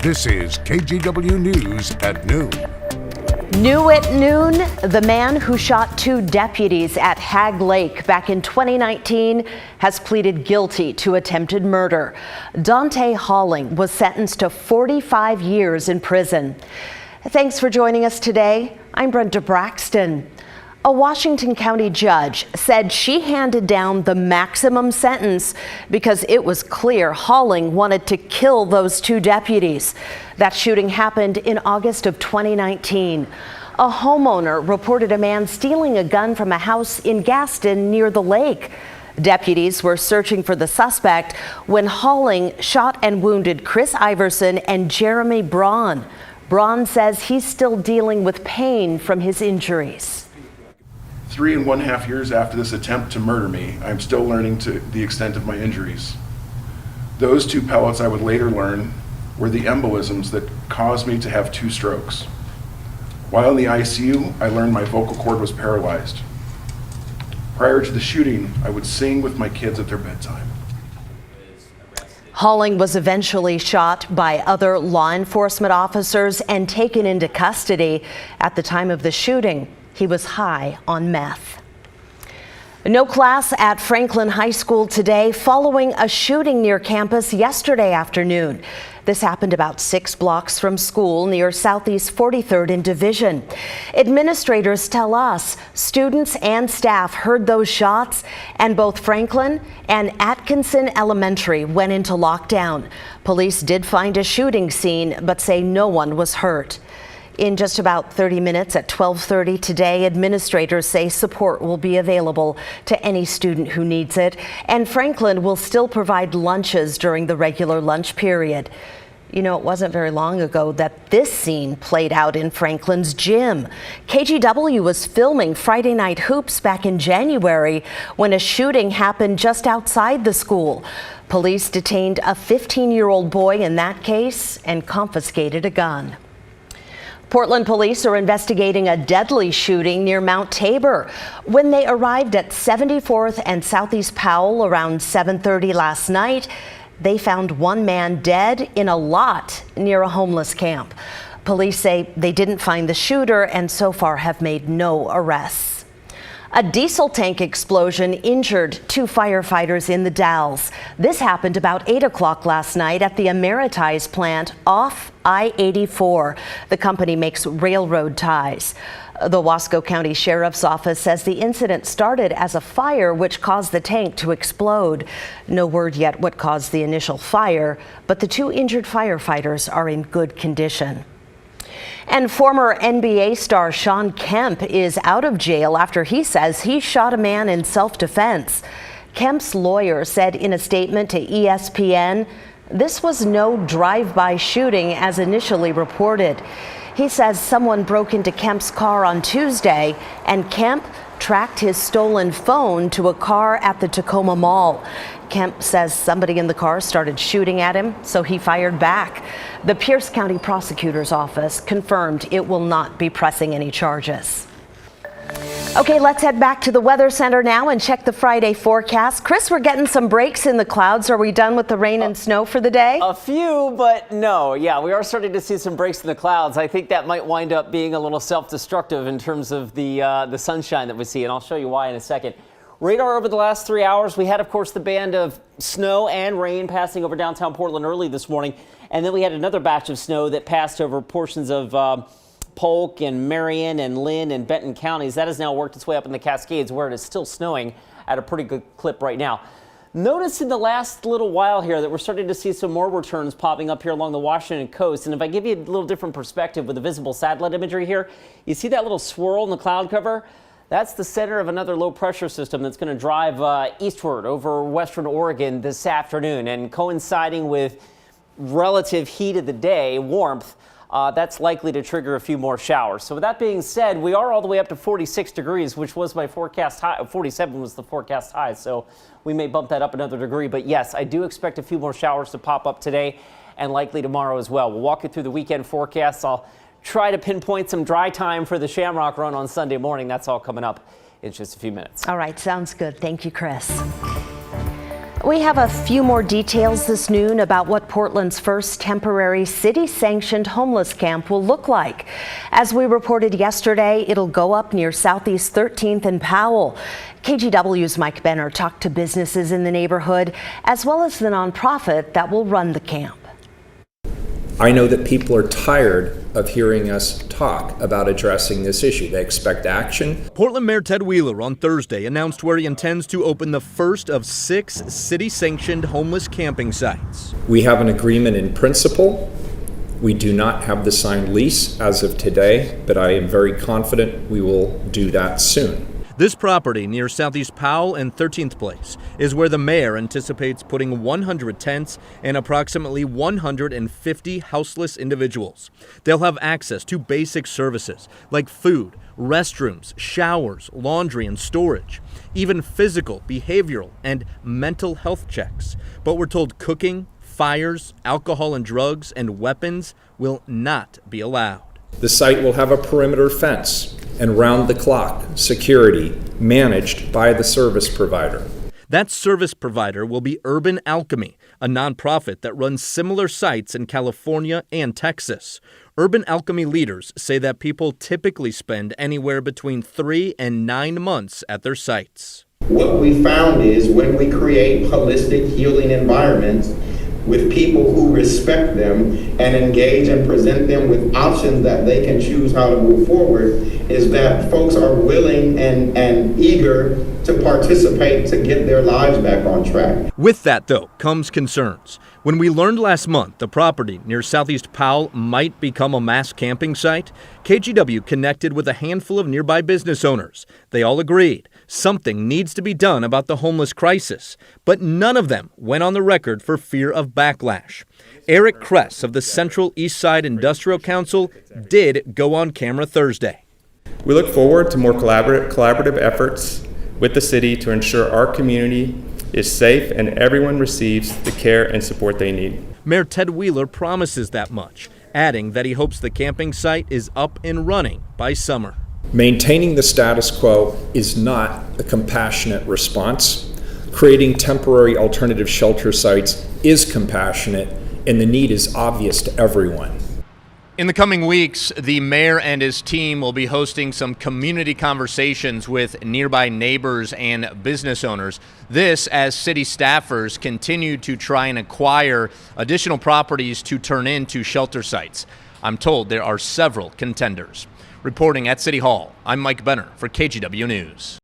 This is KGW News at noon. New at noon, the man who shot 2 deputies at Hagg Lake back in 2019 has pleaded guilty to attempted murder. Dante was sentenced to 45 years in prison. Thanks for joining us today. I'm Brenda Braxton. A Washington County judge said she handed down the maximum sentence because it was clear Halling wanted to kill those 2 deputies. That shooting happened in August of 2019. A homeowner reported a man stealing a gun from a house in Gaston near the lake. Deputies were searching for the suspect when Halling shot and wounded Chris Iverson and Jeremy Braun. Braun says he's still dealing with pain from his injuries. 3.5 years after this attempt to murder me, I'm still learning to the extent of my injuries. Those 2 pellets, I would later learn, were the embolisms that caused me to have 2 strokes. While in the ICU, I learned my vocal cord was paralyzed. Prior to the shooting, I would sing with my kids at their bedtime. Halling was eventually shot by other law enforcement officers and taken into custody. At the time of the shooting, he was high on meth. No class at Franklin High School today following a shooting near campus yesterday afternoon. This happened about 6 blocks from school near Southeast 43rd and Division. Administrators tell us students and staff heard those shots, and both Franklin and Atkinson Elementary went into lockdown. Police did find a shooting scene, but say no one was hurt. In just about 30 minutes at 12:30 today, administrators say support will be available to any student who needs it, and Franklin will still provide lunches during the regular lunch period. You know, it wasn't very long ago that this scene played out in Franklin's gym. KGW was filming Friday Night Hoops back in January when a shooting happened just outside the school. Police detained a 15-year-old boy in that case and confiscated a gun. Portland police are investigating a deadly shooting near Mount Tabor. When they arrived at 74th and Southeast Powell around 7:30 last night, they found one man dead in a lot near a homeless camp. Police say they didn't find the shooter and so far have made no arrests. A diesel tank explosion injured 2 firefighters in the Dalles. This happened about 8 o'clock last night at the Ameritise plant off I-84. The company makes railroad ties. The Wasco County Sheriff's Office says the incident started as a fire which caused the tank to explode. No word yet what caused the initial fire, but the 2 injured firefighters are in good condition. And former NBA star Shawn Kemp is out of jail after he says he shot a man in self-defense. Kemp's lawyer said in a statement to ESPN, this was no drive-by shooting as initially reported. He says someone broke into Kemp's car on Tuesday and Kemp tracked his stolen phone to a car at the Tacoma Mall. Kemp says somebody in the car started shooting at him, so he fired back. The Pierce County Prosecutor's Office confirmed it will not be pressing any charges. Okay, let's head back to the Weather Center now and check the Friday forecast. Chris, we're getting some breaks in the clouds. Are we done with the rain and snow for the day? A few, but no. Yeah, we are starting to see some breaks in the clouds. I think that might wind up being a little self-destructive in terms of the sunshine that we see, and I'll show you why in a second. Radar over the last 3 hours, we had, of course, the band of snow and rain passing over downtown Portland early this morning, and then we had another batch of snow that passed over portions of Polk and Marion and Lynn and Benton counties. That has now worked its way up in the Cascades, where it is still snowing at a pretty good clip right now. Notice in the last little while here that we're starting to see some more returns popping up here along the Washington coast. And if I give you a little different perspective with the visible satellite imagery here, you see that little swirl in the cloud cover? That's the center of another low pressure system that's going to drive eastward over western Oregon this afternoon, and coinciding with relative heat of the day, warmth, that's likely to trigger a few more showers. So with that being said, we are all the way up to 46 degrees, which was my forecast high. 47 was the forecast high, so we may bump that up another degree. But yes, I do expect a few more showers to pop up today and likely tomorrow as well. We'll walk you through the weekend forecasts. I'll try to pinpoint some dry time for the Shamrock Run on Sunday morning. That's all coming up in just a few minutes. All right, sounds good. Thank you, Chris. We have a few more details this noon about what Portland's first temporary city-sanctioned homeless camp will look like. As we reported yesterday, it'll go up near Southeast 13th and Powell. KGW's Mike Benner talked to businesses in the neighborhood, as well as the nonprofit that will run the camp. I know that people are tired of hearing us talk about addressing this issue. They expect action. Portland Mayor Ted Wheeler on Thursday announced where he intends to open the first of 6 city-sanctioned homeless camping sites. We have an agreement in principle. We do not have the signed lease as of today, but I am very confident we will do that soon. This property near Southeast Powell and 13th Place is where the mayor anticipates putting 100 tents and approximately 150 houseless individuals. They'll have access to basic services like food, restrooms, showers, laundry, and storage, even physical, behavioral, and mental health checks. But we're told cooking, fires, alcohol and drugs, and weapons will not be allowed. The site will have a perimeter fence and round-the-clock security managed by the service provider. That service provider will be Urban Alchemy, a nonprofit that runs similar sites in California and Texas. Urban Alchemy leaders say that people typically spend anywhere between 3 and 9 months at their sites. What we found is when we create holistic healing environments with people who respect them and engage and present them with options that they can choose how to move forward, is that folks are willing and eager to participate to get their lives back on track. With that, though, comes concerns. When we learned last month the property near Southeast Powell might become a mass camping site, KGW connected with a handful of nearby business owners. They all agreed something needs to be done about the homeless crisis, but none of them went on the record for fear of backlash. Eric Kress of the Central East Side Industrial Council did go on camera Thursday. We look forward to more collaborative efforts with the city to ensure our community is safe and everyone receives the care and support they need. Mayor Ted Wheeler promises that much, adding that he hopes the camping site is up and running by summer. Maintaining the status quo is not a compassionate response. Creating temporary alternative shelter sites is compassionate, and the need is obvious to everyone. In the coming weeks, the mayor and his team will be hosting some community conversations with nearby neighbors and business owners. This as city staffers continue to try and acquire additional properties to turn into shelter sites. I'm told there are several contenders. Reporting at City Hall, I'm Mike Benner for KGW News.